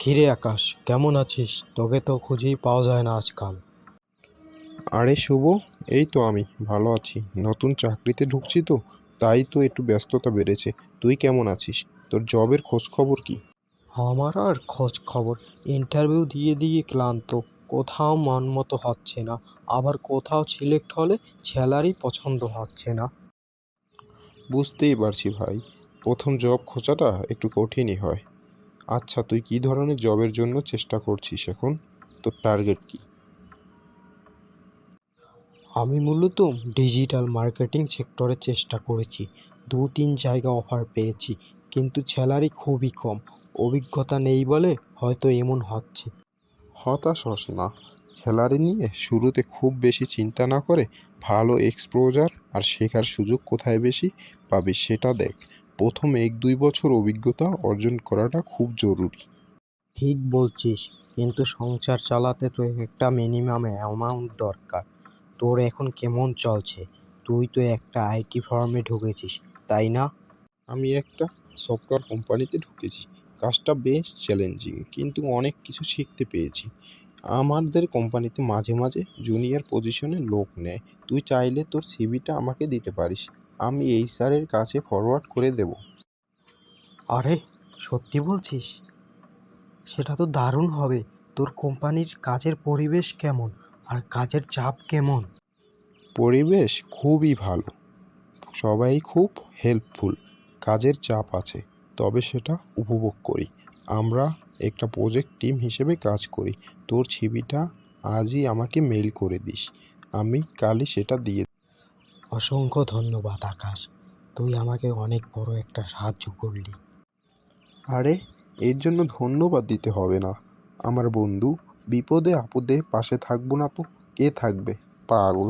কিরে আকাশ, কেমন আছিস? তোকে তো খুঁজেই পাওয়া যায় না আজকাল। আরে শুভ, এই তো আমি ভালো আছি। নতুন চাকরিতে ঢুকছি তো, তাই তো একটু ব্যস্ততা বেড়েছে। তুই কেমন আছিস? তোর জবের খোঁজ খবর কি? আমার আর খোঁজ খবর, ইন্টারভিউ দিয়ে দিয়ে ক্লান্ত। কোথাও মন মতো হচ্ছে না, আবার কোথাও সিলেক্ট হলে স্যালারি পছন্দ হচ্ছে না। বুঝতেই পারছি ভাই, প্রথম জব খোঁজাটা একটু কঠিনই হয়। আচ্ছা, তুই কি ধরনের জবের জন্য চেষ্টা করছিস এখন? তোর টার্গেট কি? আমি মূলত ডিজিটাল মার্কেটিং সেক্টরে চেষ্টা করেছি। 2-3 জায়গা অফার পেয়েছি, কিন্তু স্যালারি খুবই কম। অভিজ্ঞতা নেই বলে হয়তো এমন হচ্ছে। হতাশ হস না। স্যালারি নিয়ে শুরুতে খুব বেশি চিন্তা না করে ভালো এক্সপোজার আর শেখার সুযোগ কোথায় বেশি পাবি সেটা দেখ। প্রথম 1-2 বছর অভিজ্ঞতা অর্জন করাটা খুব জরুরি। ঠিক বলছিস, কিন্তু সংসার চালাতে তো একটা মিনিমাম অ্যামাউন্ট দরকার। তোর এখন কেমন চলছে? তুই তো একটা আইটি ফার্মে ঢুকেছিস, তাই না? আমি একটা সফটওয়্যার কোম্পানিতে ঢুকেছি। কাজটা বেশ চ্যালেঞ্জিং, কিন্তু অনেক কিছু শিখতে পেয়েছি। আমাদের কোম্পানিতে মাঝে মাঝে জুনিয়র পজিশনে লোক নেয়। তুই চাইলে তোর সিভিটা আমাকে দিতে পারিস, আমি এইচআর এর কাছে ফরওয়ার্ড করে দেব। আরে, সত্যি বলছিস? সেটা তো দারুণ হবে। তোর কোম্পানির কাজের পরিবেশ কেমন, আর কাজের চাপ কেমন? পরিবেশ খুবই ভালো, সবাই খুব হেল্পফুল। কাজের চাপ আছে, তবে সেটা উপভোগ করি। আমরা একটা প্রজেক্ট টিম হিসেবে কাজ করি। তোর ছবিটা আজই আমাকে মেইল করে দিস, আমি কালই সেটা দিয়ে। অসংখ্য ধন্যবাদ আকাশ, তুই আমাকে অনেক বড় একটা সাহায্য করলি। আরে, এর জন্য ধন্যবাদ দিতে হবে না। আমার বন্ধু, বিপদে আপদে পাশে থাকবো না তো কে থাকবে? পাগল।